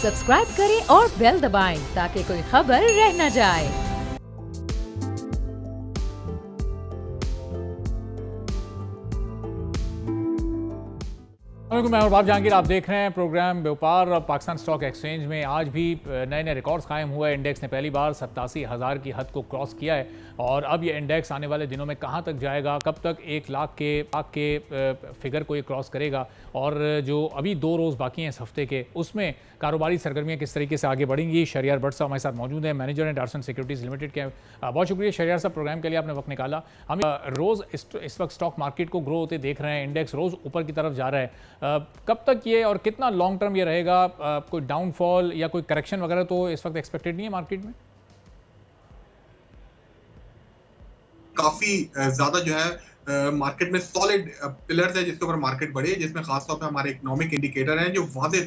Subscribe करें और bell दबाएं ताकि कोई खबर रह न जाए। मैं और बाब जहांगीर, आप देख रहे हैं प्रोग्राम व्यापार। पाकिस्तान स्टॉक एक्सचेंज में आज भी नए नए रिकॉर्ड्स कायम हुए। इंडेक्स ने पहली बार 87,000 की हद को क्रॉस किया है और अब ये इंडेक्स आने वाले दिनों में कहां तक जाएगा, कब तक 1 लाख के फिगर को ये क्रॉस करेगा और जो अभी 2 रोज़ बाकी हैं इस हफ्ते के, उसमें कारोबारी सरगर्मियाँ किस तरीके से आगे बढ़ेंगी। शहरियार भट्ट साहब हमारे साथ मौजूद हैं, मैनेजर हैं डारसन सिक्योरिटीज़ लिमिटेड के। बहुत शुक्रिया शहरियार साहब, प्रोग्राम के लिए आपने वक्त निकाला। हम रोज़ इस वक्त स्टॉक मार्केट को ग्रो होते देख रहे हैं, इंडेक्स रोज़ ऊपर की तरफ जा रहा है। कब तक ये और कितना लॉन्ग टर्म ये रहेगा? कोई डाउनफॉल या कोई करेक्शन वगैरह तो इस वक्त एक्सपेक्टेड नहीं है मार्केट में? काफी ज्यादा जो है मार्केट में सॉलिड पिलर्स है जिसके ऊपर मार्केट बढ़ी है, जिसमें खासतौर पे हमारे इकोनॉमिक इंडिकेटर हैं जो वाज़ेह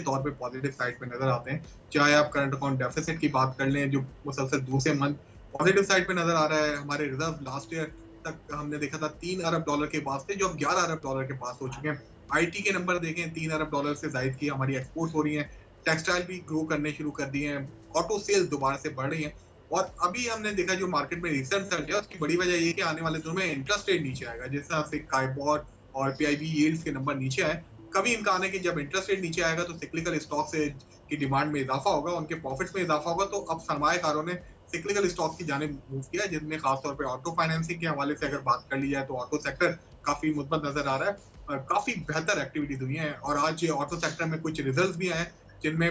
तौर पे पॉजिटिव साइड पे नजर आते हैं। चाहे आप करंट अकाउंट डेफिसिट की बात कर लें जो मुसलसल दूसरे मंथ पॉजिटिव साइड पे नजर आ रहा है। हमारे रिजर्व लास्ट ईयर तक हमने देखा था $3 अरब के पास थे, जो अब $11 अरब के पास हो चुके हैं। आईटी के नंबर देखें, $3 अरब से जायद की हमारी एक्सपोर्ट्स हो रही हैं। टेक्सटाइल भी ग्रो करने शुरू कर दिए हैं। ऑटो सेल्स दोबारा से बढ़ रही हैं। और अभी हमने देखा जो मार्केट में रिसेंट सर्ज है उसकी बड़ी वजह ये कि आने वाले दिनों में इंटरेस्ट रेट नीचे आएगा। जिस तरह से काइबोर और पीआईबी यील्ड्स के नंबर नीचे आए, कभी इम्कान है कि जब इंटरेस्ट रेट नीचे आएगा तो सिक्लिकल स्टॉक से की डिमांड में इजाफा होगा, उनके प्रॉफिट्स में इजाफा होगा। तो अब सरमाएकारों ने सिक्लिकल स्टॉक की जानिब मूव किया, जिनमें खासतौर पे ऑटो फाइनेंसिंग के हवाले से अगर बात कर ली जाए तो ऑटो सेक्टर काफी मुस्बत नजर आ रहा है और काफी बेहतर एक्टिविटीज हुई है। और आज ये ऑटो सेक्टर में कुछ रिजल्ट्स भी आए जिनमें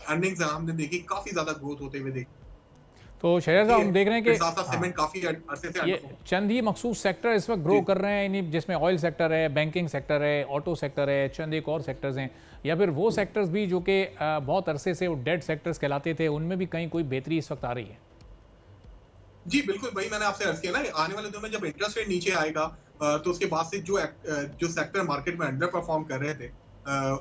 अर्निंग्स हमने देखी काफी ज्यादा ग्रोथ होते हुए देखी। तो शहर साहब हम देख रहे हैं कि सीमेंट काफी अरसे से ये चंद ही मखसूस सेक्टर इस वक्त ग्रो कर रहे हैं, जिसमें ऑयल सेक्टर है, बैंकिंग सेक्टर है, ऑटो सेक्टर है, चंद एक और सेक्टर्स हैं, या फिर वो सेक्टर्स भी जो कि बहुत अरसे से वो डेड सेक्टर्स कहलाते थे, उनमें भी कहीं कोई बेहतरी इस वक्त आ रही है? जी बिल्कुल, वही मैंने आपसे अर्ज किया ना, आने वाले दिनों में जब इंटरेस्ट रेट नीचे आएगा तो उसके बाद से जो सेक्टर मार्केट में अंडर परफॉर्म कर रहे थे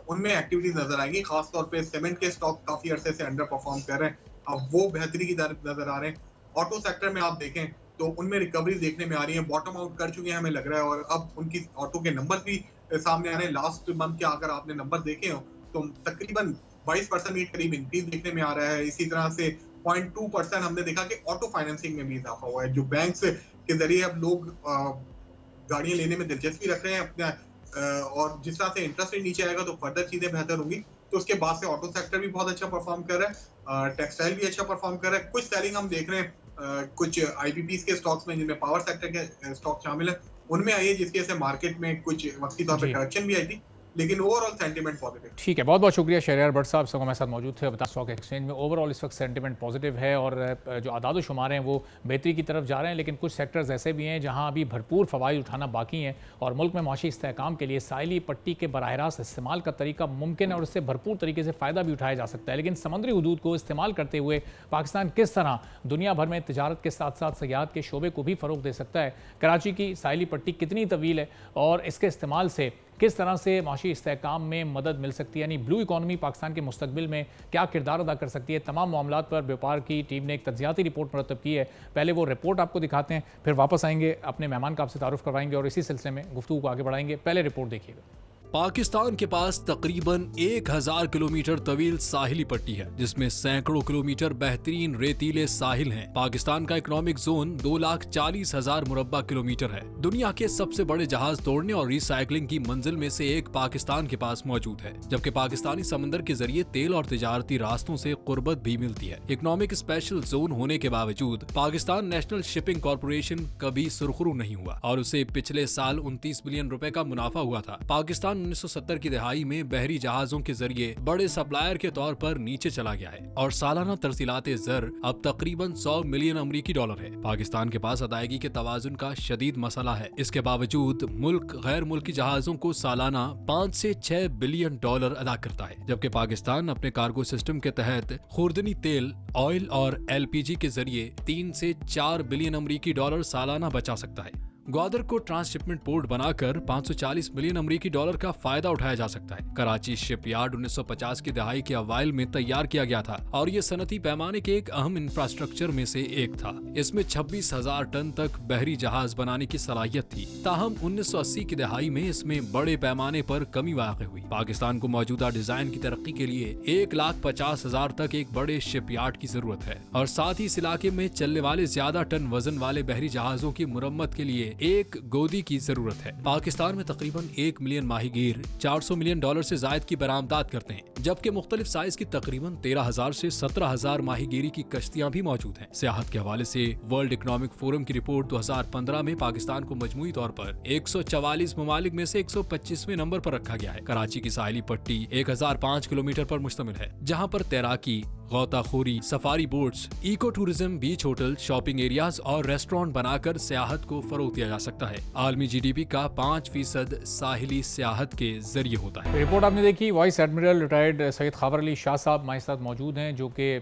उनमें एक्टिविटीज नजर आएंगी। खासतौर पे सीमेंट के स्टॉक काफी अरसे से अंडर परफॉर्म कर रहे हैं, अब वो बेहतरी की तरफ नजर आ रहे हैं। ऑटो सेक्टर में आप देखें तो उनमें रिकवरी देखने में आ रही है, बॉटम आउट कर चुके हैं हमें लग रहा है, और अब उनकी ऑटो के नंबर भी सामने आ रहे हैं। लास्ट मंथ के अगर आपने नंबर देखे हो तो तकरीबन 22% के करीब इंक्रीज देखने में आ रहा है। इसी तरह से 0.2% हमने देखा कि ऑटो फाइनेंसिंग में भी इजाफा हुआ है। जो बैंक के जरिए अब लोग गाड़ियां लेने में दिलचस्पी रख रहे हैं अपना, और जिस तरह से इंटरेस्ट रेट नीचे आएगा तो फर्दर चीजें बेहतर होंगी। तो उसके बाद से ऑटो सेक्टर भी बहुत अच्छा परफॉर्म कर रहा है, टेक्सटाइल भी अच्छा परफॉर्म कर रहा है। कुछ सेलिंग हम देख रहे हैं कुछ आईपीपीज के स्टॉक्स में जिनमें पावर सेक्टर के स्टॉक शामिल है, उनमें आई है, जिसकी वजह से मार्केट में कुछ वक्ती तौर पर करेक्शन भी आई थी, लेकिन ओवरऑल सेंटीमेंट पॉजिटिव। ठीक है, बहुत बहुत शुक्रिया शहरियार भट्ट साहब हमारे साथ मौजूद थे। बता स्टॉक एक्सचेंज में ओवरऑल इस वक्त सेंटीमेंट पॉजिटिव है और जो आदाद शुमार हैं वो बेहतरी की तरफ जा रहे हैं, लेकिन कुछ सेक्टर्स ऐसे भी हैं जहां अभी भरपूर फ़वाइद उठाना बाकी हैं और मुल्क में माशी इस्तेहकाम के लिए साहिली पट्टी के बराह रास्त इस्तेमाल का तरीका मुमकिन है और इससे भरपूर तरीके से फ़ायदा भी उठाया जा सकता है। लेकिन समुद्री हदूद को इस्तेमाल करते हुए पाकिस्तान किस तरह दुनिया भर में तजारत के साथ साथ सयाहत के शोबे को भी फ़रोग दे सकता है, कराची की साहिली पट्टी कितनी तवील है और इसके इस्तेमाल से किस तरह से माशी इस्तेहकाम में मदद मिल सकती है, यानी ब्लू इकॉनमी पाकिस्तान के मुस्तकबिल में क्या किरदार अदा कर सकती है, तमाम मामलात पर व्यापार की टीम ने एक तज्जियाती रिपोर्ट मुरतब की है। पहले वो रिपोर्ट आपको दिखाते हैं, फिर वापस आएंगे, अपने मेहमान का आपसे तारुफ करवाएंगे और इसी सिलसिले में गुफ्तगू को आगे बढ़ाएंगे। पहले रिपोर्ट देखिएगा। पाकिस्तान के पास तकरीबन 1000 किलोमीटर तवील साहिली पट्टी है, जिसमें सैकड़ों किलोमीटर बेहतरीन रेतीले साहिल हैं। पाकिस्तान का इकोनॉमिक जोन 2,40,000 मुरब्बा किलोमीटर है। दुनिया के सबसे बड़े जहाज तोड़ने और रिसाइकलिंग की मंजिल में से एक पाकिस्तान के पास मौजूद है, जबकि पाकिस्तानी समंदर के जरिए तेल और तिजारती रास्तों से कुर्बत भी मिलती है। इकोनॉमिक स्पेशल जोन होने के बावजूद पाकिस्तान नेशनल शिपिंग कॉर्पोरेशन कभी सुरखरू नहीं हुआ और उसे पिछले साल 29 बिलियन रुपए का मुनाफा हुआ था। पाकिस्तान 1970 की दहाई में बहरी जहाजों के जरिए बड़े सप्लायर के तौर पर नीचे चला गया है और सालाना तरसीलाते ज़र अब तकरीबन 100 मिलियन अमरीकी डॉलर है। पाकिस्तान के पास अदायगी के तवाजुन का शदीद मसला है। इसके बावजूद मुल्क गैर मुल्की जहाजों को सालाना 5 से 6 बिलियन डॉलर अदा करता है, जबकि पाकिस्तान अपने कार्गो सिस्टम के तहत खुर्दनी तेल, ऑयल और LPG के जरिए 3 से 4 बिलियन अमरीकी डॉलर सालाना बचा सकता है। ग्वादर को ट्रांसशिपमेंट पोर्ट बनाकर 540 मिलियन अमेरिकी डॉलर का फायदा उठाया जा सकता है। कराची शिपयार्ड 1950 की दहाई के अवाइल में तैयार किया गया था और ये सनती पैमाने के एक अहम इंफ्रास्ट्रक्चर में से एक था। इसमें 26,000 टन तक बहरी जहाज बनाने की सलाहियत थी। ताहम 1980 की दहाई में इसमें बड़े पैमाने पर कमी वाक़ई हुई। पाकिस्तान को मौजूदा डिजाइन की तरक्की के लिए 1,50,000 तक एक बड़े शिपयार्ड की जरूरत है और साथ ही इस इलाके में चलने वाले ज्यादा टन वजन वाले बहरी जहाजों की मुरम्मत के लिए एक गोदी की जरूरत है। पाकिस्तान में तकरीबन 1 मिलियन माहीगीर 400 मिलियन डॉलर से जायद की बरामदात करते हैं, जबकि मुख्तलिफ साइज की तकरीबन 13,000 से 17,000 माहीगीरी की कश्तियां भी मौजूद हैं। सियाहत के हवाले से वर्ल्ड इकोनॉमिक फोरम की रिपोर्ट 2015 में पाकिस्तान को मजमूई तौर पर 144 ममालिक में से 125वें नंबर पर रखा गया है। कराची की साहिली पट्टी 1005 किलोमीटर पर मुश्तमिल है, जहाँ पर तैराकी, गौताखोरी, सफारी बोट्स, इको टूरिज्म, बीच होटल, शॉपिंग एरियाज और रेस्टोरेंट बनाकर सियाहत को फरोग दिया जा सकता है। आलमी GDP का 5% साहिली सियाहत के जरिए होता है। रिपोर्ट आपने देखी। वाइस एडमिरल रिटायर्ड सैयद खबर अली शाह साहब हमारे साथ मौजूद हैं, जो कि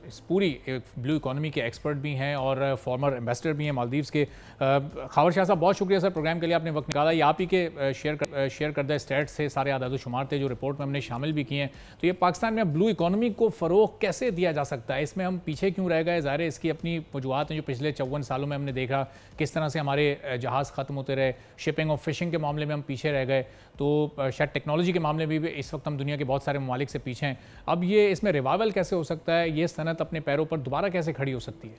इस पूरी ब्लू इकोनॉमी के एक्सपर्ट भी हैं और फॉर्मर एम्बेसडर भी हैं मालदीव्स के। खबर शाह साहब, बहुत शुक्रिया सर प्रोग्राम के लिए, आपने वक्त निकाला। ये आप ही के शेयर करदा स्टैट्स थे, सारे आदाद शुमार थे जो रिपोर्ट में हमने शामिल भी किए हैं। तो ये पाकिस्तान में ब्लू इकोनॉमी को फ़रोग कैसे दिया जा सकता है, इसमें हम पीछे क्यों रह गए? ज़ाहिर है इसकी अपनी वजूहत हैं जो पिछले 54 सालों में हमने देखा किस तरह से हमारे जहाज़ ख़त्म होते रहे, शिपिंग और फिशिंग के मामले में हम पीछे रह गए, तो शायद टेक्नोलॉजी के मामले में भी इस वक्त हम दुनिया के बहुत सारे ममालिक से पीछे हैं। अब ये इसमें रिवाइवल कैसे हो सकता है, ये सनत अपने पैरों पर दोबारा कैसे खड़ी हो सकती है?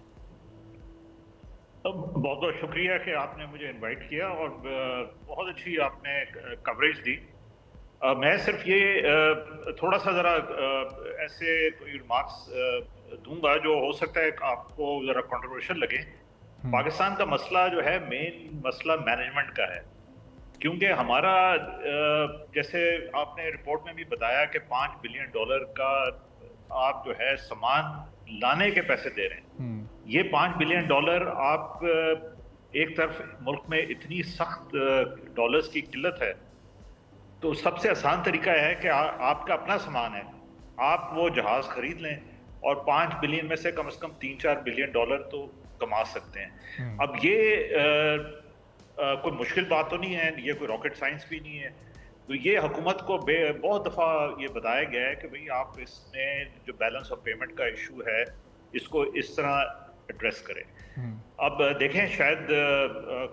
बहुत बहुत शुक्रिया कि आपने मुझे इनवाइट किया और बहुत अच्छी आपने कवरेज दी। मैं सिर्फ ये थोड़ा सा ज़रा ऐसे कोई रिमार्क्स दूंगा जो हो सकता है आपको ज़रा कंट्रोवर्शियल लगे। पाकिस्तान का मसला जो है, मेन मसला मैनेजमेंट का है, क्योंकि हमारा जैसे आपने रिपोर्ट में भी बताया कि $5 बिलियन का आप जो है सामान लाने के पैसे दे रहे हैं। ये $5 बिलियन आप एक तरफ मुल्क में इतनी सख्त डॉलर्स की किल्लत है, तो सबसे आसान तरीका है कि आपका अपना सामान है, आप वो जहाज खरीद लें और $5 बिलियन में से कम 3-4 बिलियन डॉलर तो कमा सकते हैं। अब ये कोई मुश्किल बात तो नहीं है, ये कोई रॉकेट साइंस भी नहीं है। तो ये हुकूमत को बहुत दफ़ा ये बताया गया है कि भाई आप इसमें जो बैलेंस ऑफ पेमेंट का इशू है इसको इस तरह एड्रेस करें। अब देखें, शायद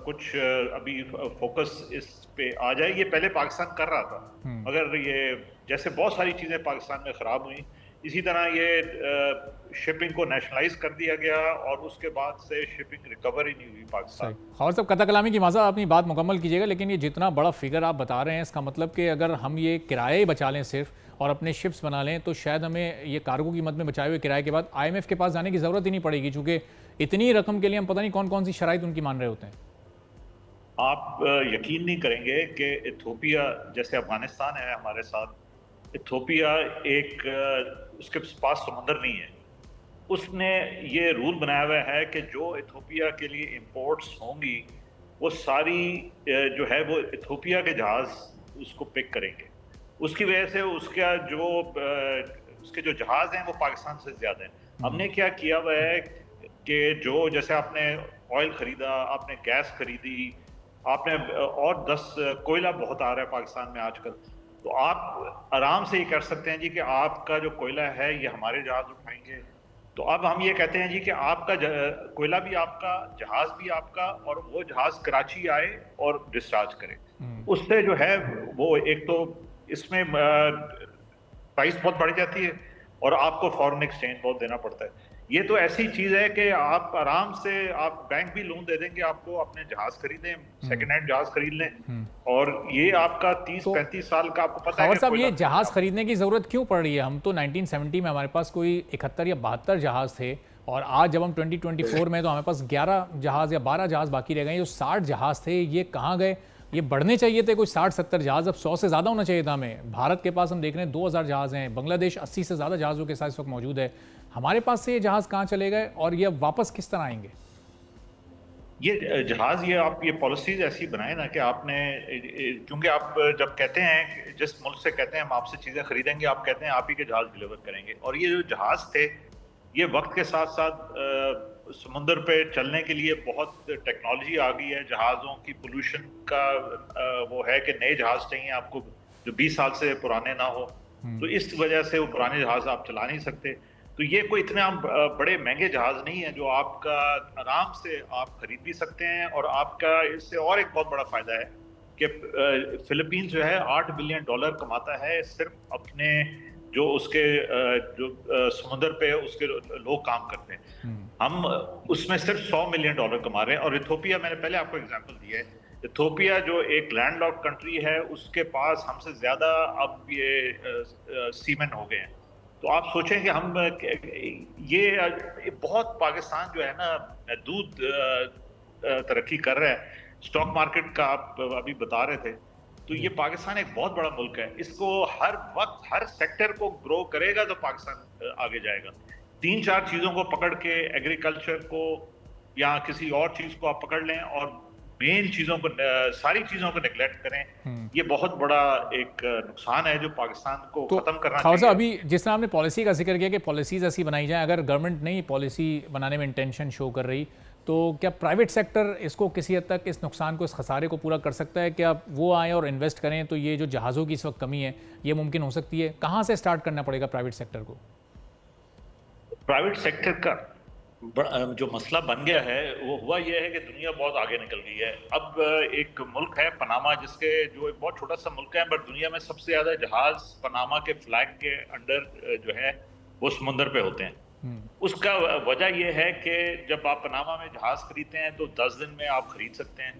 कुछ अभी फोकस इस पे आ जाए। ये पहले पाकिस्तान कर रहा था, मगर ये जैसे बहुत सारी चीज़ें पाकिस्तान में ख़राब हुई, इसी तरह ये शिपिंग को नेशनलाइज कर दिया गया और उसके बाद से शिपिंग रिकवर ही नहीं हुई पाकिस्तान। और सब कथा कलामी की माज़ा, अपनी बात मुकम्मल कीजिएगा, लेकिन ये जितना बड़ा फिगर आप बता रहे हैं, इसका मतलब कि अगर हम ये किराए ही बचा लें सिर्फ और अपने शिप्स बना लें, तो शायद हमें ये कार्गो की मद में बचाए हुए किराए के बाद IMF के पास जाने की ज़रूरत ही नहीं पड़ेगी, चूँकि इतनी रकम के लिए हम पता नहीं कौन कौन सी शराइत उनकी मान रहे होते हैं। आप यकीन नहीं करेंगे कि इथोपिया जैसे अफगानिस्तान है हमारे साथ, इथोपिया उसके पास समुंदर नहीं है, उसने ये रूल बनाया हुआ है कि जो इथोपिया के लिए इंपोर्ट्स होंगी वो सारी जो है वो इथोपिया के जहाज़ उसको पिक करेंगे। उसकी वजह से उसके जो जहाज़ हैं वो पाकिस्तान से ज़्यादा हैं। हमने क्या किया हुआ है कि जो जैसे आपने ऑयल ख़रीदा, आपने गैस खरीदी, आपने और 10 कोयला बहुत आ रहा है पाकिस्तान में आजकल, तो आप आराम से ये कर सकते हैं जी कि आपका जो कोयला है ये हमारे जहाज़ उठाएंगे। तो अब हम ये कहते हैं जी कि आपका कोयला भी आपका, जहाज़ भी आपका, और वो जहाज़ कराची आए और डिस्चार्ज करे। उससे जो है वो एक तो इसमें प्राइस बहुत बढ़ जाती है और आपको फॉरेन एक्सचेंज बहुत देना पड़ता है। ये तो ऐसी चीज़ है कि आप आराम से, आप बैंक भी लोन दे देंगे आपको, अपने जहाज खरीदें, सेकंड हैंड जहाज खरीद लें, और ये आपका 30-35 साल का आपको पता है। और साहब, ये जहाज खरीदने की जरूरत क्यों पड़ रही है? हम तो 1970 में हमारे पास कोई 71 या 72 जहाज थे, और आज जब हम 2024 में तो हमारे पास 11 जहाज या 12 जहाज बाकी रह गए। जो 60 जहाज थे ये कहाँ गए? ये बढ़ने चाहिए थे कोई 60-70 जहाज, अब 100 से ज़्यादा होना चाहिए था हमें। भारत के पास हम देख रहे हैं 2000 जहाज़ हैं, बांग्लादेश 80 से ज़्यादा जहाज़ों के साथ इस वक्त मौजूद है। हमारे पास से ये जहाज़ कहाँ चले गए और ये वापस किस तरह आएंगे? ये जहाज़, आप ये पॉलिसीज ऐसी बनाए ना कि आपने, क्योंकि आप जब कहते हैं, जिस मुल्क से कहते हैं हम आपसे चीज़ें खरीदेंगे, आप कहते हैं आप ही के जहाज़ डिलीवर करेंगे, और ये जो जहाज़ थे ये वक्त के साथ साथ समुद्र पे चलने के लिए बहुत टेक्नोलॉजी आ गई है, जहाज़ों की पोल्यूशन का वो है कि नए जहाज़ चाहिए आपको जो 20 साल से पुराने ना हो, तो इस वजह से वो पुराने जहाज़ आप चला नहीं सकते। तो ये कोई इतने आप बड़े महंगे जहाज़ नहीं है जो आपका आराम से आप खरीद भी सकते हैं। और आपका इससे और एक बहुत बड़ा फ़ायदा है कि फिलीपींस जो है $8 बिलियन कमाता है सिर्फ अपने जो उसके समुद्र पे उसके लोग काम करते हैं। हम उसमें सिर्फ $100 मिलियन कमा रहे हैं। और इथोपिया, मैंने पहले आपको एग्जांपल दिया है, इथोपिया जो एक लैंडलॉक्ड कंट्री है उसके पास हमसे ज्यादा अब ये सीमेन हो गए हैं। तो आप सोचें कि हम ये बहुत, पाकिस्तान जो है ना दूध तरक्की कर रहा है, स्टॉक मार्केट का आप अभी बता रहे थे, तो ये पाकिस्तान एक बहुत बड़ा मुल्क है, इसको हर वक्त हर सेक्टर को ग्रो करेगा तो पाकिस्तान आगे जाएगा। 3-4 चीजों को पकड़ के, एग्रीकल्चर को या किसी और चीज को आप पकड़ लें और मेन चीजों को, सारी चीजों को नेग्लेक्ट करें, ये बहुत बड़ा एक नुकसान है जो पाकिस्तान को तो खत्म करना खान साहब, चाहिए। अभी जिस तरह आपने पॉलिसी का जिक्र किया कि पॉलिसीज ऐसी बनाई जाए, अगर गवर्नमेंट नहीं पॉलिसी बनाने में इंटेंशन शो कर रही, तो क्या प्राइवेट सेक्टर इसको किसी हद तक, इस नुकसान को, इस खसारे को पूरा कर सकता है? क्या वो आए और इन्वेस्ट करें तो ये जो जहाज़ों की इस वक्त कमी है ये मुमकिन हो सकती है? कहाँ से स्टार्ट करना पड़ेगा प्राइवेट सेक्टर को? प्राइवेट सेक्टर का जो मसला बन गया है वो हुआ ये है कि दुनिया बहुत आगे निकल गई है। अब एक मुल्क है पनामा, जिसके जो एक बहुत छोटा सा मुल्क है, बट दुनिया में सबसे ज्यादा जहाज पनामा के फ्लैग के अंडर जो है वो समुद्र पे होते हैं। उसका वजह यह है कि जब आप पनामा में जहाज खरीदते हैं तो 10 दिन में आप खरीद सकते हैं।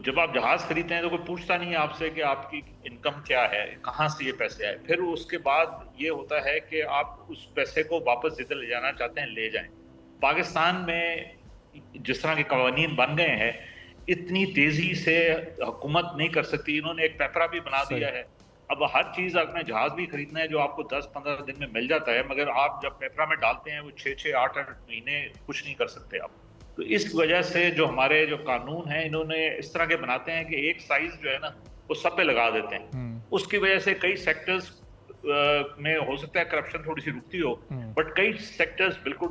जब आप जहाज खरीदते हैं तो कोई पूछता नहीं है आपसे कि आपकी इनकम क्या है, कहाँ से ये पैसे आए। फिर उसके बाद ये होता है कि आप उस पैसे को वापस जिधर ले जाना चाहते हैं ले जाएं। पाकिस्तान में जिस तरह के कवानीन बन गए हैं, इतनी तेजी से हुकूमत नहीं कर सकती। इन्होंने एक पेपरा भी बना दिया है। अब हर चीज आपने जहाज भी खरीदना है जो आपको 10-15 दिन में मिल जाता है, मगर आप जब पेपरा में डालते हैं वो 6-6, 8-8 महीने कुछ नहीं कर सकते आप। तो इस वजह से जो हमारे जो कानून हैं, इन्होंने इस तरह के बनाते हैं कि एक साइज जो है ना वो सब पे लगा देते हैं। उसकी वजह से कई सेक्टर्स में हो सकता है करप्शन थोड़ी सी रुकती हो, बट कई सेक्टर्स बिल्कुल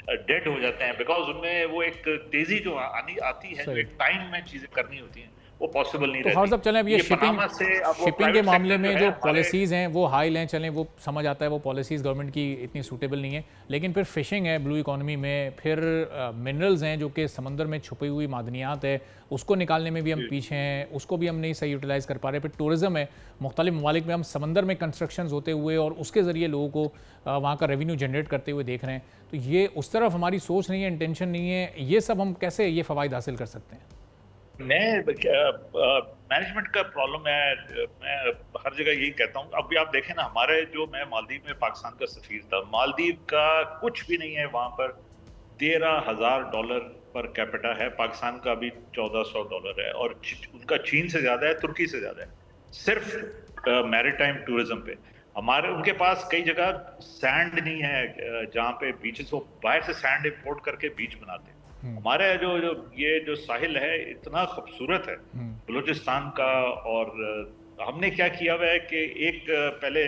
डेड हो जाते हैं, बिकॉज उनमें वो एक तेजी जो आती है, जो एक टाइम में चीजें करनी होती हैं, वो पॉसिबल नहीं रहती। तो साहब चलें, अब ये शिपिंग के मामले में जो पॉलिसीज़ हैं वो हाई लें, चलें, वो समझ आता है, वो पॉलिसीज़ गवर्नमेंट की इतनी सूटेबल नहीं है। लेकिन फिर फिशिंग है ब्लू इकॉनमी में, फिर मिनरल्स हैं जो कि समंदर में छुपी हुई मादनियात है, उसको निकालने में भी हम पीछे हैं, उसको भी हम नहीं सही यूटिलाइज़ कर पा रहे। फिर टूरिज़्म है, मुख्तलिफ ममालिक में हम समंदर में कंस्ट्रक्शन होते हुए और उसके ज़रिए लोगों को वहाँ का रेवेन्यू जनरेट करते हुए देख रहे हैं। तो ये उस तरफ हमारी सोच नहीं है, इंटेंशन नहीं है। ये सब हम कैसे ये फ़वाइद हासिल कर सकते हैं? मैनेजमेंट का प्रॉब्लम है। मैं हर जगह यही कहता हूँ। अभी आप देखें ना, हमारे जो, मैं मालदीव में पाकिस्तान का सफीर था, मालदीव का कुछ भी नहीं है वहाँ पर। $13,000 पर कैपिटा है, पाकिस्तान का अभी $1,400 है, और उनका चीन से ज्यादा है, तुर्की से ज्यादा है, सिर्फ मैरीटाइम टूरिज्म पे। उनके पास कई जगह सैंड नहीं है जहाँ पे बीचेस, वो बाहर से सैंड इंपोर्ट करके बीच बनाते हैं। हमारे जो साहिल है इतना खूबसूरत है बलूचिस्तान का। और हमने क्या किया हुआ है कि एक पहले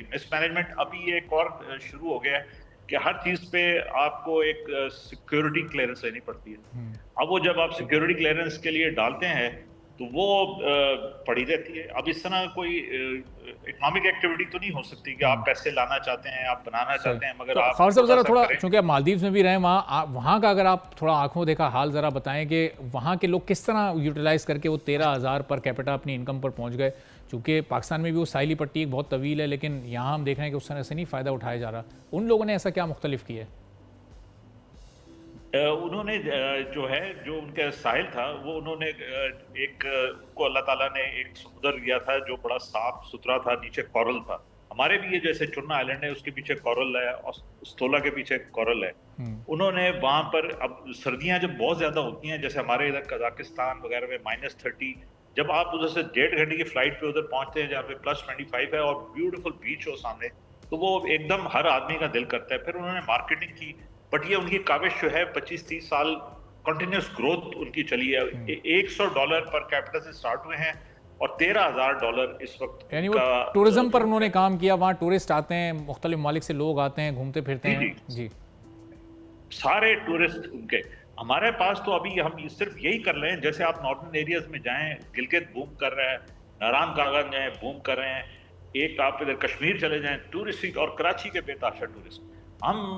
मिसमैनेजमेंट, अभी एक और शुरू हो गया है कि हर चीज पे आपको एक सिक्योरिटी क्लियरेंस लेनी पड़ती है। अब वो जब आप सिक्योरिटी क्लियरेंस के लिए डालते हैं तो वो पड़ी रहती है। अब इस तरह कोई इकोनॉमिक एक्टिविटी तो नहीं हो सकती कि आप पैसे लाना चाहते हैं, आप बनाना चाहते हैं, मगर तो आप खान साहब ज़रा थोड़ा, चूंकि आप मालदीव्स में भी रहे, वहाँ का अगर आप थोड़ा आंखों देखा हाल ज़रा बताएं कि वहाँ के लोग किस तरह यूटिलाइज़ करके वो 13,000 पर कैपिटा अपनी इनकम पर पहुँच गए। चूँकि पाकिस्तान में भी वो साहिली पट्टी एक बहुत तवील है, लेकिन यहाँ हम देख रहे हैं कि उस तरह से नहीं फ़ायदा उठाया जा रहा। उन लोगों ने ऐसा क्या मुख्तलिफ किया है? उन्होंने जो उनका साहिल था, वो उन्होंने को अल्लाह ताला ने एक समुद्र दिया था जो बड़ा साफ सुथरा था, नीचे कोरल था। हमारे भी ये जैसे चुन्ना आइलैंड है, उसके पीछे कोरल है, और स्तोला के पीछे कोरल है। उन्होंने वहां पर, अब सर्दियां जब बहुत ज्यादा होती हैं, जैसे हमारे इधर कजाकिस्तान वगैरह में -30, जब आप उधर से 1.5 घंटे की फ्लाइट पे उधर पहुंचते हैं जहाँ पे +25 है और ब्यूटीफुल बीच हो सामने, तो वो एकदम हर आदमी का दिल करता है। फिर उन्होंने मार्केटिंग की, बट ये उनकी काविश जो है 25-30 साल कंटिन्यूस ग्रोथ उनकी चली है। $100 पर कैपिटा से स्टार्ट हुए हैं और $13,000 इस वक्त। यानी वो टूरिज्म पर उन्होंने काम किया, वहाँ टूरिस्ट आते हैं, मुख्तलिफ ममालिक से लोग आते हैं, घूमते फिरते हैं। जी, सारे टूरिस्ट उनके। हमारे पास तो अभी हम सिर्फ यही कर रहे हैं, जैसे आप नॉर्दर्न एरियाज में जाएं, गिलगित बूम कर रहा है, नारायण कागज जाएं बूम कर रहे हैं, एक आप इधर कश्मीर चले जाएं टूरिस्ट, और कराची के बेताशा टूरिस्ट। हम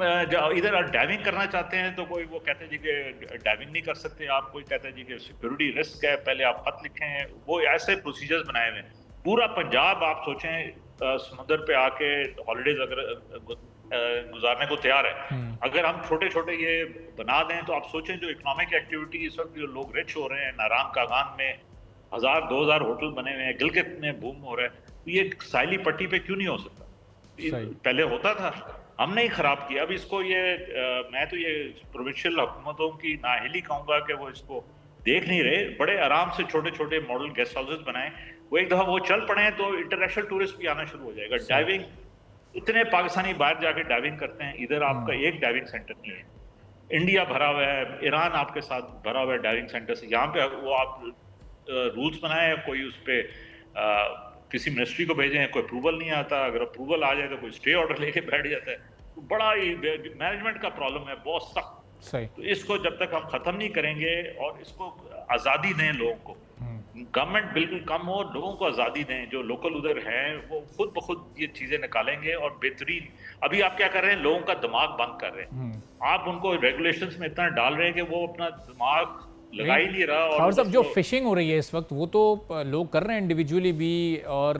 इधर डाइविंग करना चाहते हैं तो कोई वो कहते हैं जी कि डाइविंग नहीं कर सकते आप, कोई कहता है जी कि सिक्योरिटी रिस्क है, पहले आप खत लिखें, वो ऐसे प्रोसीजर्स बनाए हुए हैं। पूरा पंजाब आप सोचें समुद्र पे आके हॉलीडेज अगर गुजारने को तैयार है, अगर हम छोटे छोटे ये बना दें तो आप सोचें जो इकोनॉमिक एक्टिविटी इस वक्त जो लोग रिच हो रहे हैं, नारायण कागान में 1000-2000 होटल बने हुए हैं, गिलगित में बूम हो रहा है, तो ये साइली पट्टी पे क्यों नहीं हो सकता? पहले होता था, हमने ही खराब किया। अब इसको ये मैं तो ये प्रोविंशियल हुकूमतों की नाअहली कहूंगा कि वो इसको देख नहीं रहे। बड़े आराम से छोटे छोटे मॉडल गेस्ट हाउसेस बनाएं, वो एक दफा वो चल पड़े तो इंटरनेशनल टूरिस्ट भी आना शुरू हो जाएगा। डाइविंग, इतने पाकिस्तानी बाहर जाके डाइविंग करते हैं, इधर आपका एक डाइविंग सेंटर नहीं है। इंडिया भरा हुआ है, ईरान आपके साथ भरा हुआ है डाइविंग सेंटर से। यहाँ पे वो आप रूल्स बनाए, कोई उस पर किसी मिनिस्ट्री को भेजें, कोई अप्रूवल नहीं आता, अगर अप्रूवल आ जाए तो कोई स्टे ऑर्डर लेके बैठ जाता है। तो बड़ा ही मैनेजमेंट का प्रॉब्लम है, बहुत सख्त। तो इसको जब तक हम खत्म नहीं करेंगे और इसको आज़ादी दें लोगों को, गवर्नमेंट बिल्कुल कम हो, लोगों को आज़ादी दें, जो लोकल उधर हैं वो खुद ब खुद ये चीज़ें निकालेंगे और बेहतरीन। अभी आप क्या कर रहे हैं, लोगों का दिमाग बंद कर रहे हैं, आप उनको रेगुलेशंस में इतना डाल रहे हैं कि वो अपना दिमाग लगा ही नहीं रहा। और सब जो फिशिंग हो रही है इस वक्त वो तो लोग कर रहे हैं इंडिविजुअली भी और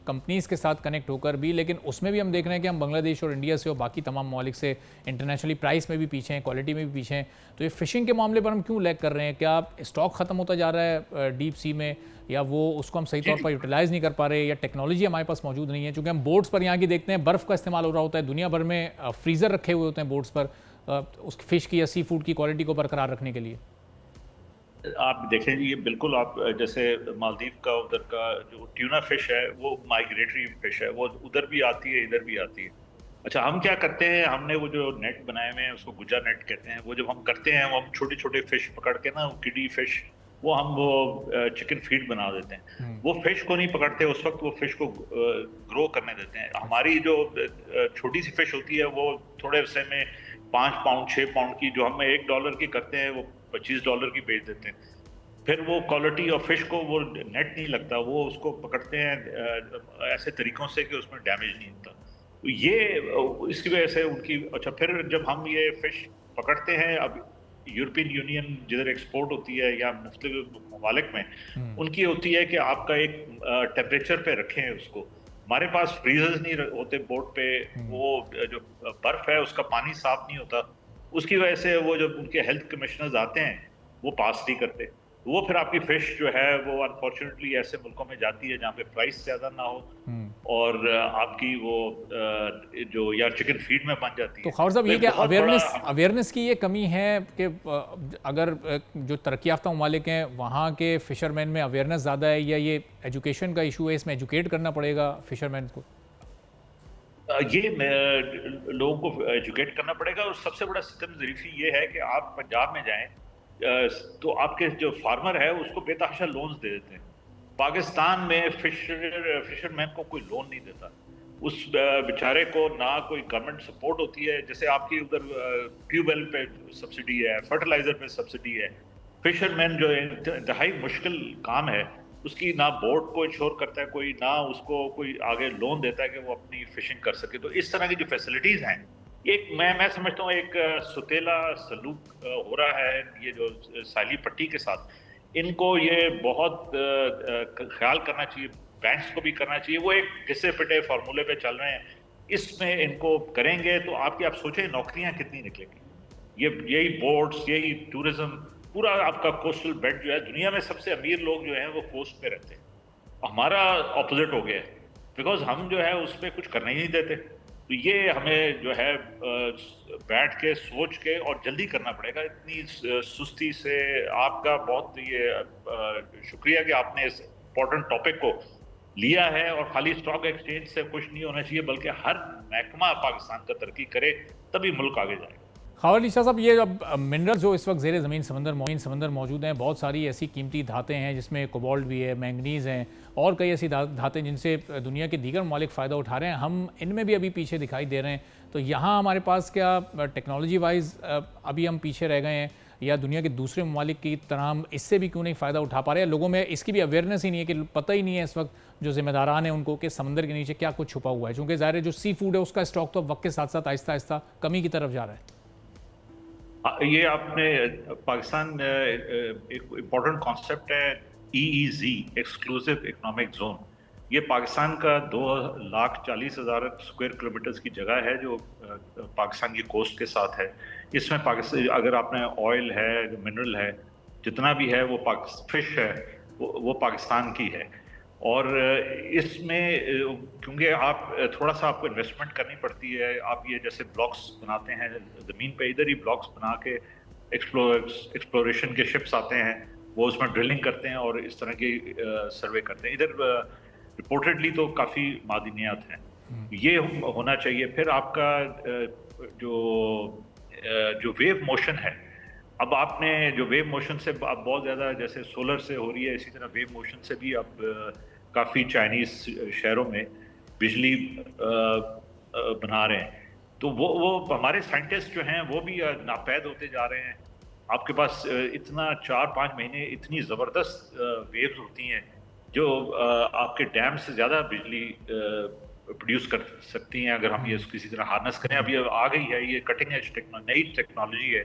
कंपनीज के साथ कनेक्ट होकर भी, लेकिन उसमें भी हम देख रहे हैं कि हम बांग्लादेश और इंडिया से और बाकी तमाम ममालिक से इंटरनेशनली प्राइस में भी पीछे हैं, क्वालिटी में भी पीछे हैं। तो ये फिशिंग के मामले पर हम क्यों लैग कर रहे हैं? क्या स्टॉक खत्म होता जा रहा है डीप सी में, या वो उसको हम सही तौर पर यूटिलाइज नहीं कर पा रहे, या टेक्नोलॉजी हमारे पास मौजूद नहीं है? क्योंकि हम बोट्स पर यहाँ की देखते हैं बर्फ़ का इस्तेमाल हो रहा होता है, दुनिया भर में फ्रीज़र रखे हुए होते हैं बोट्स पर उस फिश की या सी फूड की क्वालिटी को बरकरार रखने के लिए। आप देखें ये बिल्कुल, आप जैसे मालदीव का उधर का जो ट्यूना फिश है वो माइग्रेटरी फिश है, वो उधर भी आती है इधर भी आती है। अच्छा, हम क्या करते हैं, हमने वो जो नेट बनाए हुए हैं उसको गुजा नेट कहते हैं, वो जब हम करते हैं वो हम छोटे छोटे फिश पकड़ के ना, किडी फिश, वो हम वो चिकन फीड बना देते हैं। वो फिश को नहीं पकड़ते उस वक्त, वो फिश को ग्रो करने देते हैं। हमारी जो छोटी सी फिश होती है वो थोड़े अरसे में 5 पाउंड 6 पाउंड की, जो हम $1 की करते हैं वो $25 की बेच देते हैं। फिर वो क्वालिटी ऑफ फिश को वो नेट नहीं लगता, वो उसको पकड़ते हैं ऐसे तरीकों से कि उसमें डैमेज नहीं होता। तो ये इसकी वजह से उनकी। अच्छा, फिर जब हम ये फिश पकड़ते हैं, अब यूरोपियन यूनियन जिधर एक्सपोर्ट होती है या मुख्तलिफ ममालिक में उनकी होती है कि आपका एक टेम्परेचर पे रखें उसको। हमारे पास फ्रीजर्स नहीं होते बोट पे, वो जो बर्फ है उसका पानी साफ नहीं होता, उसकी वजह से वो जब उनके हेल्थ कमिश्नर्स आते हैं वो पास नहीं करते। वो फिर आपकी फिश जो है वो अनफॉर्चुनेटली ऐसे मुल्कों में जाती है जहाँ पे प्राइस ज्यादा ना हो और आपकी वो जो या चिकन फीड में बन जाती है। तो खौर साहब, ये क्या अवेयरनेस की ये कमी है कि अगर जो तरक्की याफ्ता ममालिक हैं वहाँ के फिशरमैन में अवेयरनेस ज़्यादा है, या ये एजुकेशन का इशू है, इसमें एजुकेट करना पड़ेगा फिशरमैन को? ये लोगों को एजुकेट करना पड़ेगा। और सबसे बड़ा सिस्टम ज़रीफ़ी ये है कि आप पंजाब में जाएं तो आपके जो फार्मर है उसको बेतहाशा लोन्स दे देते हैं। पाकिस्तान में फिशरमैन को कोई लोन नहीं देता, उस बेचारे को ना कोई गवर्नमेंट सपोर्ट होती है। जैसे आपकी उधर ट्यूबवेल पे सब्सिडी है, फर्टिलाइजर पे सब्सिडी है। फिशरमैन जो इंतहाई मुश्किल काम है, उसकी ना बोट को इंश्योर करता है कोई, ना उसको कोई आगे लोन देता है कि वो अपनी फिशिंग कर सके। तो इस तरह की जो फैसिलिटीज़ हैं, एक मैं समझता हूँ एक सुतेला सलूक हो रहा है ये जो साइली पट्टी के साथ। इनको ये बहुत ख्याल करना चाहिए, बैंक्स को भी करना चाहिए। वो एक घिसे पिटे फार्मूले पे चल रहे हैं, इसमें इनको करेंगे तो आप सोचें नौकरियां कितनी निकलेंगी। यही बोट्स, यही टूरिज्म, पूरा आपका कोस्टल बेल्ट जो है, दुनिया में सबसे अमीर लोग जो हैं वो कोस्ट पे रहते हैं। हमारा ऑपोजिट हो गया है, बिकॉज हम जो है उस पर कुछ करना ही नहीं देते। तो ये हमें जो है बैठ के सोच के और जल्दी करना पड़ेगा। इतनी सुस्ती से आपका बहुत ये शुक्रिया कि आपने इस इम्पोर्टेंट टॉपिक को लिया है। और खाली स्टॉक एक्सचेंज से कुछ नहीं होना चाहिए, बल्कि हर महकमा पाकिस्तान का तरक्की करे, तभी मुल्क आगे जाएगा। खवाली शाह साहब, ये अब मिनरल जो इस वक्त ज़ेरे ज़मीन समंदर मौजूद हैं, बहुत सारी ऐसी कीमती धातें हैं जिसमें कोबाल्ट भी है, मैंगनीज़ हैं और कई ऐसी धातें जिनसे दुनिया के दीगर ममालिक फ़ायदा उठा रहे हैं, हम इनमें भी अभी पीछे दिखाई दे रहे हैं। तो यहाँ हमारे पास क्या टेक्नोलॉजी वाइज अभी हम पीछे रह गए हैं, या दुनिया के दूसरे ममालिक की तरह हम इससे भी क्यों नहीं फ़ायदा उठा पा रहे हैं? लोगों में इसकी भी अवेयरनेस ही नहीं है, कि पता ही नहीं है इस वक्त जो जिम्मेदारान हैं उनको कि समंदर के नीचे क्या कुछ छुपा हुआ है, क्योंकि ज़ाहिर है जो सी फूड है उसका स्टॉक तो वक्त के साथ साथ आहिस्ता आहिस्ता कमी की तरफ जा रहा है। ये आपने पाकिस्तान एक इम्पोर्टेंट कॉन्सेप्ट है EEZ, एक्सक्लूसिव इकोनॉमिक जोन। ये पाकिस्तान का 2,40,000 स्क्वायर किलोमीटर की जगह है जो पाकिस्तान की कोस्ट के साथ है। इसमें पाकिस्तान, अगर आपने ऑयल है, मिनरल है, जितना भी है वो फिश है, वो पाकिस्तान की है। और इसमें क्योंकि आप थोड़ा सा आपको इन्वेस्टमेंट करनी पड़ती है, आप ये जैसे ब्लॉक्स बनाते हैं ज़मीन पे, इधर ही ब्लॉक्स बना के एक्सप्लोरेशन के शिप्स आते हैं, वो उसमें ड्रिलिंग करते हैं और इस तरह की सर्वे करते हैं। इधर रिपोर्टेडली तो काफ़ी मादनियात हैं, ये होना चाहिए। फिर आपका जो वेव मोशन है, अब आपने जो वेव मोशन से अब बहुत ज़्यादा जैसे सोलर से हो रही है, इसी तरह वेव मोशन से भी अब काफ़ी चाइनीज़ शहरों में बिजली बना रहे हैं। तो वो हमारे साइंटिस्ट जो हैं वो भी नापैद होते जा रहे हैं। आपके पास इतना 4-5 महीने इतनी ज़बरदस्त वेव्स होती हैं जो आपके डैम से ज़्यादा बिजली प्रोड्यूस कर सकती हैं, अगर हम ये किसी तरह हार्नेस करें। अब ये आ गई है, ये कटिंग एज नई टेक्नोलॉजी है,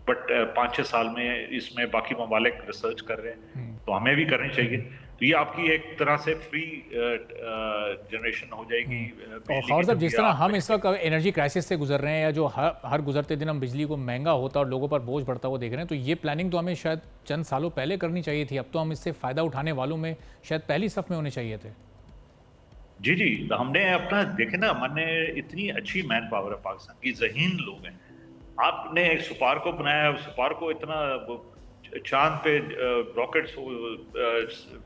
बट 5-6 साल में इसमें बाकी ममालिक रिसर्च कर रहे हैं, तो हमें भी करनी चाहिए। तो ये आपकी एक तरह से फ्री जनरेशन हो जाएगी। और खौर साहब, जिस तरह हम इस वक्त एनर्जी क्राइसिस से गुजर रहे हैं, या जो हर गुजरते दिन हम बिजली को महंगा होता और लोगों पर बोझ बढ़ता हुआ देख रहे हैं, तो ये प्लानिंग तो हमें शायद चंद सालों पहले करनी चाहिए थी। अब तो हम इससे फ़ायदा उठाने वालों में शायद पहली सफ़ में होने चाहिए थे। जी, हमने अपना देखे ना, हमने इतनी अच्छी मैन पावर है पाकिस्तान की, ज़हीन लोग हैं। आपने एक सुपार को बनाया, सुपार को इतना चांद पे रॉकेट्स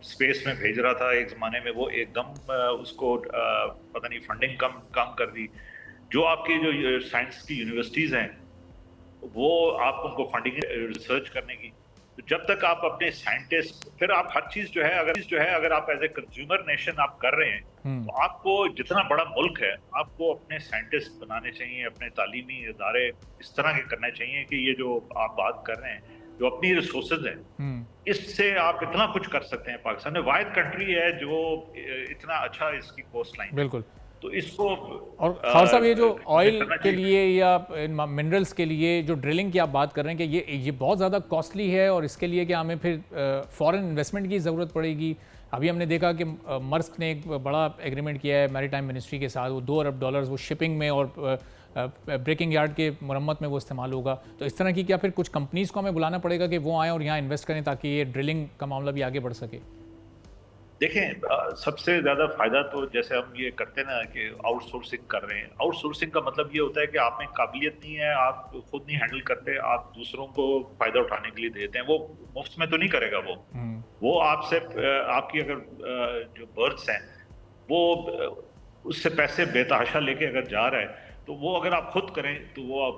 स्पेस में भेज रहा था एक ज़माने में, वो एकदम उसको पता नहीं फंडिंग कम कर दी। जो आपकी जो साइंस की यूनिवर्सिटीज़ हैं, वो आप उनको फंडिंग रिसर्च करने की, तो जब तक आप अपने साइंटिस्ट, फिर आप हर चीज़ जो है अगर आप एज ए कंज्यूमर नेशन आप कर रहे हैं, तो आपको जितना बड़ा मुल्क है, आपको अपने साइंटिस्ट बनाने चाहिए, अपने तालीमी इदारे इस तरह के करने चाहिए कि ये जो आप बात कर रहे हैं, जो अपनी रिसोर्सेज हैं, इससे आप इतना कुछ कर सकते हैं। पाकिस्तान में वाहिद कंट्री है जो इतना अच्छा इसकी कोस्ट लाइन, बिल्कुल। तो इसको, और खौर साहब, ये जो ऑयल के लिए या मिनरल्स के लिए जो ड्रिलिंग की आप बात कर रहे हैं, कि ये बहुत ज़्यादा कॉस्टली है, और इसके लिए क्या हमें फिर फॉरेन इन्वेस्टमेंट की ज़रूरत पड़ेगी? अभी हमने देखा कि मर्स्क ने एक बड़ा एग्रीमेंट किया है मैरीटाइम मिनिस्ट्री के साथ, वो $2 अरब वो शिपिंग में और ब्रेकिंग यार्ड के मरम्मत में वो इस्तेमाल होगा। तो इस तरह की क्या फिर कुछ कंपनीज़ को हमें बुलाना पड़ेगा कि वो आएँ और यहाँ इन्वेस्ट करें, ताकि ये ड्रिलिंग का मामला भी आगे बढ़ सके? देखें, सबसे ज़्यादा फ़ायदा तो जैसे हम ये करते ना कि आउटसोर्सिंग कर रहे हैं। आउटसोर्सिंग का मतलब ये होता है कि आप में काबिलियत नहीं है, आप खुद नहीं हैंडल करते, आप दूसरों को फ़ायदा उठाने के लिए देते हैं। वो मुफ्त में तो नहीं करेगा वो आपसे, आपकी अगर जो बर्ड्स हैं वो उससे पैसे बेतहाशा लेके अगर जा रहा है, तो वो अगर आप खुद करें तो वो आप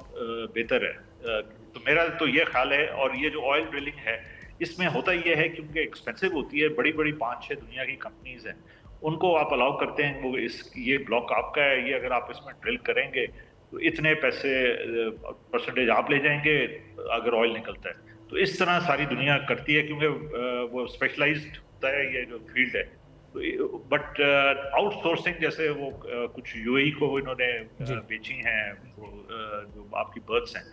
बेहतर है। तो मेरा तो ये ख्याल है। और ये जो ऑयल ड्रिलिंग है, इसमें होता ये है क्योंकि एक्सपेंसिव होती है, बड़ी 5-6 दुनिया की कंपनीज हैं, उनको आप अलाउ करते हैं, वो ये ब्लॉक आपका है, ये अगर आप इसमें ड्रिल करेंगे तो इतने पैसे परसेंटेज आप ले जाएंगे अगर ऑयल निकलता है। तो इस तरह सारी दुनिया करती है, क्योंकि वो स्पेशलाइज्ड होता है ये जो फील्ड है। तो बट आउटसोर्सिंग जैसे वो कुछ यूएई को इन्होंने बेची हैं, जो आपकी बर्ड्स हैं,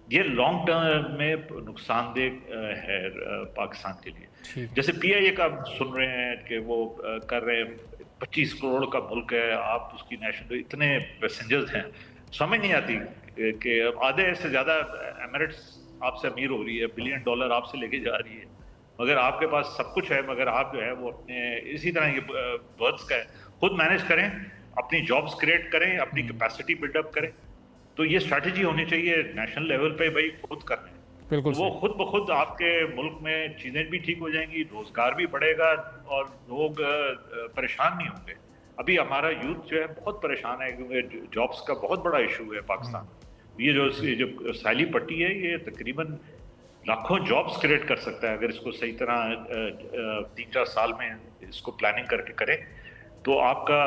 ये लॉन्ग टर्म में नुकसानदेह है पाकिस्तान के लिए। जैसे PIA का सुन रहे हैं कि वो कर रहे हैं, 25 करोड़ का मुल्क है, आप उसकी नेशनल इतने पैसेंजर्स हैं, समझ नहीं आती कि आधे से ज़्यादा एमिरेट्स आपसे अमीर हो रही है, $1 बिलियन आपसे लेके जा रही है, मगर आपके पास सब कुछ है, मगर आप जो है वो अपने इसी तरह के बर्ड्स का खुद मैनेज करें, अपनी जॉब्स क्रिएट करें, अपनी कैपेसिटी बिल्डअप करें। तो ये स्ट्रैटेजी होनी चाहिए नेशनल लेवल पे, भाई खुद करना है। बिल्कुल, वो खुद ब खुद आपके मुल्क में चीज़ें भी ठीक हो जाएंगी, रोजगार भी बढ़ेगा और लोग परेशान नहीं होंगे। अभी हमारा यूथ जो है बहुत परेशान है, क्योंकि जॉब्स का बहुत बड़ा इशू है पाकिस्तान में। ये जो साइली पट्टी है, ये तकरीबन लाखों जॉब्स क्रिएट कर सकता है अगर इसको सही तरह 3-4 साल में इसको प्लानिंग करके करें, तो आपका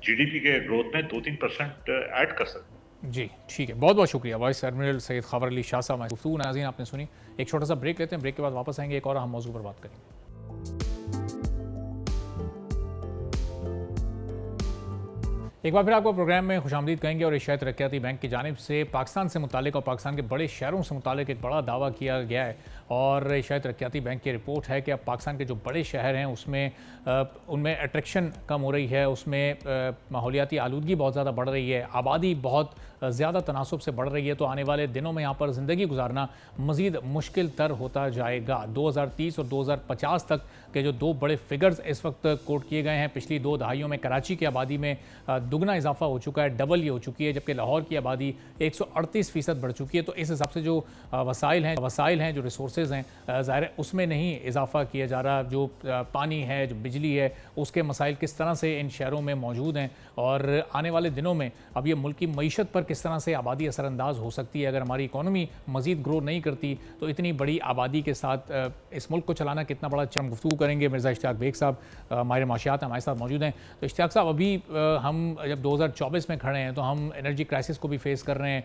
जीडीपी के ग्रोथ में 2-3% ऐड कर सकते हैं। जी ठीक है, बहुत बहुत शुक्रिया वाइस एडमिरल सैयद खबर अली शाह साहब। गुफ्तगू नाज़रीन आपने सुनी। एक छोटा सा ब्रेक लेते हैं, ब्रेक के बाद वापस आएंगे, एक और अहम मौजू पर बात करेंगे। एक बार फिर आपको प्रोग्राम में खुशामदीद कहेंगे। और एशियाई तरक्याती बैंक की जानिब से पाकिस्तान से मुतालिक और पाकिस्तान के बड़े शहरों से मुतालिक एक बड़ा दावा किया गया है। और एशियाई तरक्याती बैंक की रिपोर्ट है कि अब पाकिस्तान के जो बड़े शहर हैं उसमें उनमें अट्रैक्शन कम हो रही है, उसमें माहौलियाती आलूदगी बहुत ज़्यादा बढ़ रही है, आबादी बहुत ज़्यादा तनासब से बढ़ रही है। तो आने वाले दिनों में यहाँ पर ज़िंदगी गुजारना मज़ीद मुश्किल तर होता जाएगा। 2030 और 2050 तक के जो दो बड़े फिगर्स इस वक्त कोट किए गए हैं, पिछली 2 दहाइयों में कराची की आबादी में दुगना इजाफा हो चुका है, डबल ये हो चुकी है, जबकि लाहौर की आबादी 138% बढ़ चुकी है। तो इस हिसाब से जो वसाइल हैं, जो रिसोर्सेज हैं, ज़ाहिर है उसमें नहीं इजाफा किया जा रहा। जो पानी है, जो बिजली है, उसके मसाइल किस तरह से इन शहरों में मौजूद हैं। और आने वाले दिनों में अब ये मुल्क की मईशत पर किस तरह से आबादी असरअंदाज हो सकती है। अगर हमारी इकॉनमी मज़ीद ग्रो नहीं करती तो इतनी बड़ी आबादी के साथ इस मुल्क को चलाना कितना बड़ा चरम। गुफ्तगू करेंगे मिर्ज़ा इश्तियाक बेग साहब, माहिर माशियात हमारे साथ मौजूद हैं। तो इश्तियाक साहब, अभी हम जब 2024 में खड़े हैं तो हम एनर्जी क्राइसिस को भी फेस कर रहे हैं।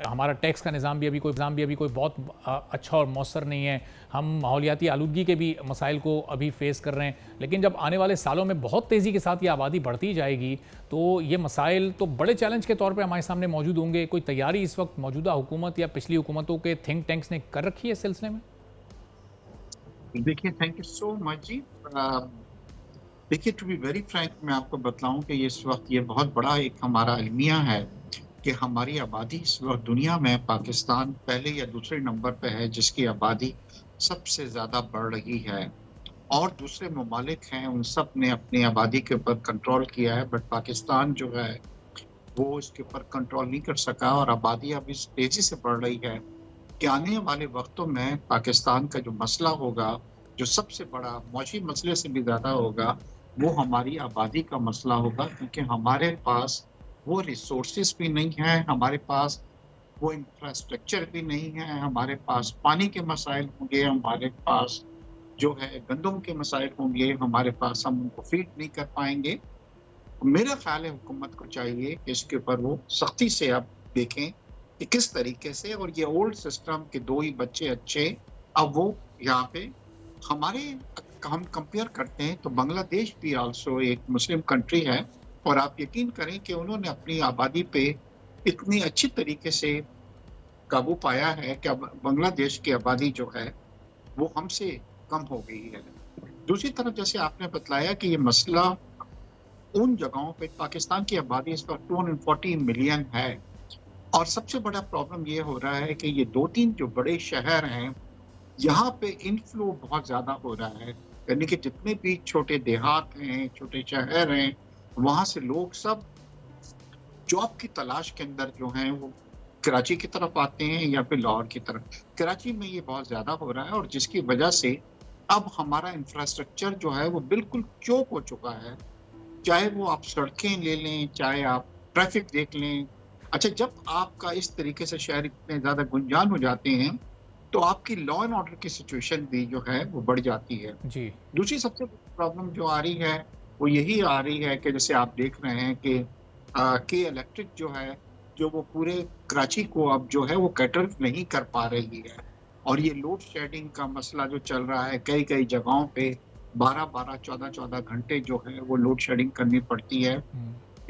हमारा टैक्स का निज़ाम भी अभी कोई बहुत अच्छा और मौसर नहीं है। हम माहौलियाती आलूदगी के भी मसाइल को अभी फेस कर रहे हैं। लेकिन जब आने वाले सालों में बहुत तेज़ी के साथ ये आबादी बढ़ती जाएगी तो ये मसाइल तो बड़े चैलेंज के तौर पे हमारे सामने मौजूद होंगे। कोई तैयारी इस वक्त मौजूदा हुकूमत या पिछली हुकूमतों के थिंक टैंक्स ने कर रखी है इस सिलसिले में? देखिए, थैंक यू सो मच जी। देखिए, टू बी वेरी फ्रैंक, मैं आपको बतलाऊं कि इस वक्त ये बहुत बड़ा एक हमारा अलमिया है कि हमारी आबादी इस वक्त दुनिया में पाकिस्तान पहले या दूसरे नंबर पे है जिसकी आबादी सबसे ज़्यादा बढ़ रही है। और दूसरे ममालिक हैं, उन सब ने अपनी आबादी के ऊपर कंट्रोल किया है, बट पाकिस्तान जो है वो इसके ऊपर कंट्रोल नहीं कर सका। और आबादी अब इस तेज़ी से बढ़ रही है कि आने वाले वक्तों में पाकिस्तान का जो मसला होगा, जो सबसे बड़ा मौशी मसले से भी ज़्यादा होगा, वो हमारी आबादी का मसला होगा। क्योंकि हमारे पास वो रिसोर्सेज भी नहीं है, हमारे पास वो इंफ्रास्ट्रक्चर भी नहीं है, हमारे पास पानी के मसाइल होंगे, हमारे पास जो है गंदम के मसाइल होंगे, हमारे पास हम उनको फीड नहीं कर पाएंगे। मेरा ख्याल है हुकूमत को चाहिए कि इसके ऊपर वो सख्ती से आप देखें कि किस तरीके से। और ये ओल्ड सिस्टम के 2 ही बच्चे अच्छे, अब वो यहाँ पे हम कंपेयर करते हैं तो बांग्लादेश भी आल्सो एक मुस्लिम कंट्री है। और आप यकीन करें कि उन्होंने अपनी आबादी पे इतनी अच्छी तरीके से काबू पाया है कि अब बांग्लादेश की आबादी जो है वो हमसे कम हो गई है। दूसरी तरफ जैसे आपने बतलाया कि ये मसला उन जगहों पे, पाकिस्तान की आबादी इस वक्त 240 मिलियन है और सबसे बड़ा प्रॉब्लम ये हो रहा है कि ये 2-3 जो बड़े शहर हैं यहाँ पे इनफ्लो बहुत ज्यादा हो रहा है। यानी कि जितने भी छोटे देहात हैं, छोटे शहर हैं, वहां से लोग सब जॉब की तलाश के अंदर जो हैं वो कराची की तरफ आते हैं या फिर लाहौर की तरफ। कराची में ये बहुत ज्यादा हो रहा है और जिसकी वजह से अब हमारा इंफ्रास्ट्रक्चर जो है वो बिल्कुल चोक हो चुका है। चाहे वो आप सड़कें ले लें, चाहे आप ट्रैफिक देख लें। अच्छा, जब आपका इस तरीके से शहर इतने ज्यादा गुंजान हो जाते हैं तो आपकी लॉ एंड ऑर्डर की सिचुएशन भी जो है वो बढ़ जाती है जी। दूसरी सबसे बड़ी प्रॉब्लम जो आ रही है वो यही आ रही है कि जैसे आप देख रहे हैं कि इलेक्ट्रिक जो है, जो वो पूरे कराची को अब जो है वो कैटर नहीं कर पा रही है। और ये लोड शेडिंग का मसला जो चल रहा है, कई कई जगहों पे 12-12, 14-14 घंटे जो है वो लोड शेडिंग करनी पड़ती है।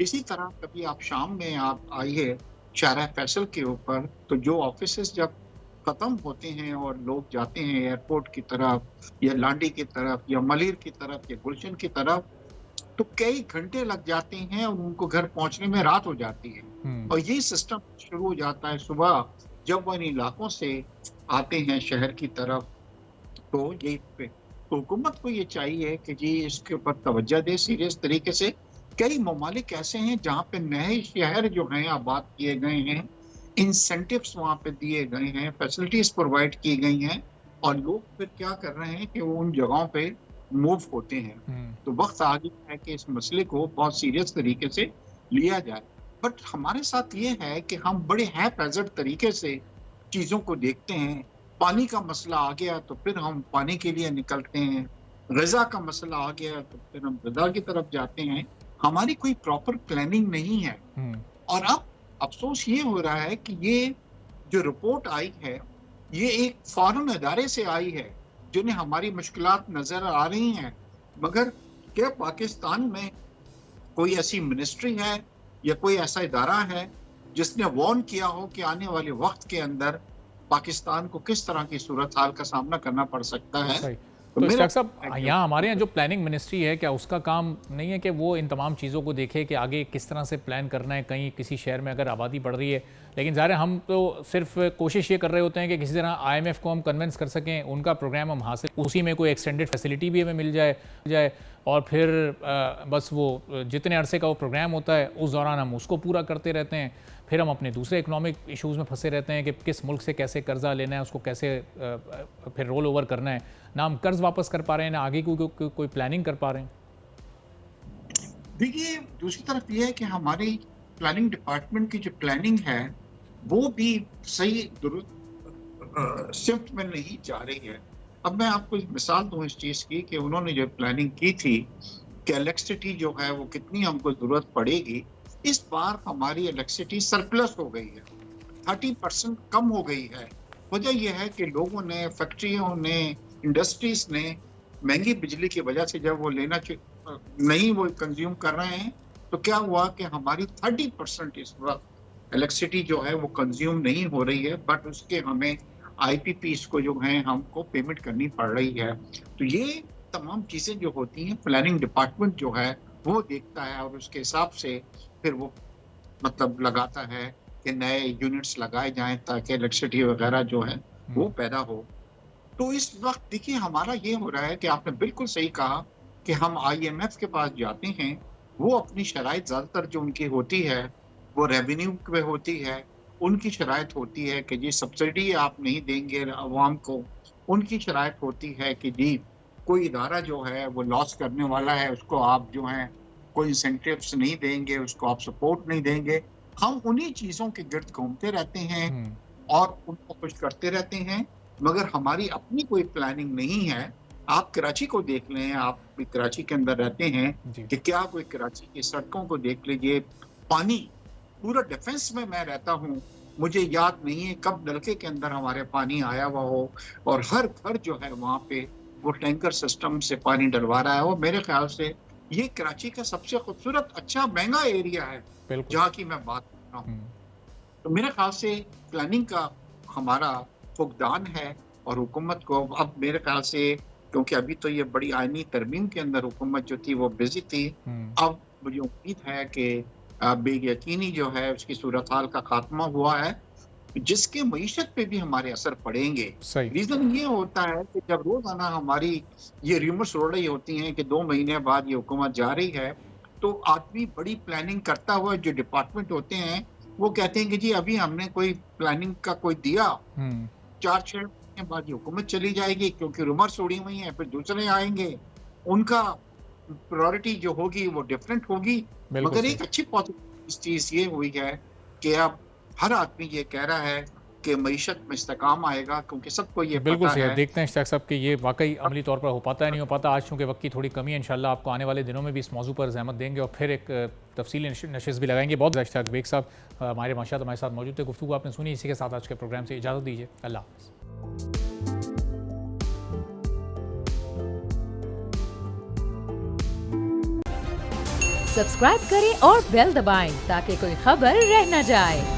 इसी तरह कभी आप शाम में आप आइए शाहरा फैसल के ऊपर, तो जो ऑफिसेस जब खत्म होते हैं और लोग जाते हैं एयरपोर्ट की तरफ या लांडी की तरफ या मलिर की तरफ या गुलशन की तरफ, तो कई घंटे लग जाते हैं और उनको घर पहुंचने में रात हो जाती है। और ये सिस्टम शुरू हो जाता है सुबह जब वो इन इलाकों से आते हैं शहर की तरफ। तो ये तो हुकूमत को ये चाहिए कि जी इसके ऊपर तवज्जो दे सीरियस तरीके से। कई ममालिक ऐसे हैं जहाँ पे नए शहर जो हैं आबाद किए गए हैं, इंसेंटिव्स वहाँ पे दिए गए हैं, फैसिलिटीज प्रोवाइड की गई हैं और लोग फिर क्या कर रहे हैं कि वो उन जगहों पे मूव होते हैं। तो वक्त आ गया है कि इस मसले को बहुत सीरियस तरीके से लिया जाए। बट हमारे साथ ये है कि हम बड़े हैपहैज़र्ड तरीके से चीज़ों को देखते हैं। पानी का मसला आ गया तो फिर हम पानी के लिए निकलते हैं, ग़िज़ा का मसला आ गया तो फिर हम ग़िज़ा की तरफ जाते हैं। हमारी कोई प्रॉपर प्लानिंग नहीं है। और अब अफ़सोस ये हो रहा है कि ये जो रिपोर्ट आई है, ये एक फ़ॉरेन अदारे से आई है, जिन्हें हमारी मुश्किलात नज़र आ रही हैं। मगर क्या पाकिस्तान में कोई ऐसी मिनिस्ट्री है या कोई ऐसा इदारा है जिसने वार्न किया हो कि आने वाले वक्त के अंदर पाकिस्तान को किस तरह की सूरत हाल का सामना करना पड़ सकता है? सही। तो इश्तियाक साहब, यहाँ हमारे यहाँ जो प्लानिंग मिनिस्ट्री है, क्या उसका काम नहीं है कि वो इन तमाम चीज़ों को देखे कि आगे किस तरह से प्लान करना है? कहीं किसी शहर में अगर आबादी बढ़ रही है, लेकिन ज़ाहिर है हम तो सिर्फ कोशिश ये कर रहे होते हैं कि किसी तरह IMF को हम कन्विंस कर सकें, उनका प्रोग्राम हम हासिल, उसी में कोई एक्सटेंडेड फैसिलिटी भी हमें मिल जाए और फिर बस वो जितने अरसे का वो प्रोग्राम होता है उस दौरान हम उसको पूरा करते रहते हैं। फिर हम अपने दूसरे इकोनॉमिक इश्यूज़ में फंसे रहते हैं कि किस मुल्क से कैसे कर्जा लेना है, उसको कैसे फिर रोल ओवर करना है। ना हम कर्ज वापस कर पा रहे हैं, ना आगे कोई प्लानिंग कर पा रहे हैं। देखिए, दूसरी तरफ ये है कि हमारी प्लानिंग डिपार्टमेंट की जो प्लानिंग है वो भी सही सिफ्ट में नहीं जा रही है। अब मैं आपको एक मिसाल दूं इस चीज़ की कि उन्होंने जो प्लानिंग की थी कि इलेक्ट्रिसिटी जो है वो कितनी हमको ज़रूरत पड़ेगी, इस बार हमारी इलेक्ट्रिसिटी सरप्लस हो गई है, 30% कम हो गई है। वजह यह है कि लोगों ने, फैक्ट्रियों ने, इंडस्ट्रीज ने महंगी बिजली की वजह से जब वो नहीं वो कंज्यूम कर रहे हैं, तो क्या हुआ कि हमारी 30% इस वक्त इलेक्ट्रिसिटी जो है वो कंज्यूम नहीं हो रही है, बट उसके हमें IPPs को जो है हमको पेमेंट करनी पड़ रही है। तो ये तमाम चीज़ें जो होती हैं, प्लानिंग डिपार्टमेंट जो है वो देखता है और उसके हिसाब से फिर वो मतलब लगाता है कि नए यूनिट्स लगाए जाएं ताकि इलेक्ट्रिसिटी वगैरह जो है वो पैदा हो। तो इस वक्त देखिए हमारा ये हो रहा है कि आपने बिल्कुल सही कहा कि हम IMF के पास जाते हैं, वो अपनी शराइत ज़्यादातर जो उनकी होती है वो रेवेन्यू पे होती है। उनकी शराइत होती है कि जी सब्सिडी आप नहीं देंगे अवाम को। उनकी शराइत होती है कि जी कोई इदारा जो है वो लॉस करने वाला है, उसको आप जो है कोई इंसेंटिव्स नहीं देंगे, उसको आप सपोर्ट नहीं देंगे। हम उन्हीं चीज़ों के गिर्द घूमते रहते हैं और उनको खुश करते रहते हैं, मगर हमारी अपनी कोई प्लानिंग नहीं है। आप कराची को देख लें, आप भी कराची के अंदर रहते हैं कि क्या कोई कराची की सड़कों को देख लीजिए, पानी पूरा डिफेंस में मैं रहता हूँ, मुझे याद नहीं है कब नलके के अंदर हमारे पानी आया हुआ हो और हर घर जो है वहाँ पे वो टैंकर सिस्टम से पानी डलवा रहा है। और मेरे ख्याल से ये कराची का सबसे खूबसूरत अच्छा महंगा एरिया है जहाँ की मैं बात कर रहा हूँ। तो मेरे ख्याल से प्लानिंग का हमारा फुकदान है और हुकूमत को अब मेरे ख्याल से, क्योंकि अभी तो ये बड़ी आईनी तरमीम के अंदर हुकूमत जो थी वो बिजी थी, अब मुझे उम्मीद है कि बेयकीनी जो है उसकी सूरत हाल का खात्मा हुआ है, जिसके मईशत पे भी हमारे असर पड़ेंगे। रीजन ये होता है कि जब रोजाना हमारी ये रूमर्स उड़ रही होती हैं कि 2 महीने बाद ये हुकूमत जा रही है, तो आदमी बड़ी प्लानिंग करता हुआ जो डिपार्टमेंट होते हैं वो कहते हैं कि जी अभी हमने कोई प्लानिंग का कोई दिया, 4-6 महीने बाद ये हुकूमत चली जाएगी क्योंकि रूमर्स उड़ी हुई हैं, फिर दूसरे आएंगे, उनका प्रायोरिटी जो होगी वो डिफरेंट होगी। मगर एक अच्छी पॉजिटिव चीज ये हुई है कि अब हर आदमी ये कह रहा है कि मईशत में इस्तेकाम आएगा, क्योंकि सबको ये बिल्कुल पता है। देखते हैं इश्तियाक साहब कि ये वाकई अमली तौर पर हो पाता है नहीं हो पाता। आज चूँकि वक्त की थोड़ी कमी है, इंशाल्लाह आपको आने वाले दिनों में भी इस मौजू पर ज़हमत देंगे और फिर एक तफसीली नशिस्त भी लगाएंगे। बहुत इश्तियाक बेग साहब हमारे माशात हमारे साथ मौजूद थे, गुफ्तगू आपने सुनी। इसी के साथ आज के प्रोग्राम से इजाज़त दीजिए, अल्लाह हाफ़िज़। सब्सक्राइब करें और बेल दबाएं ताकि कोई खबर रह न जाए।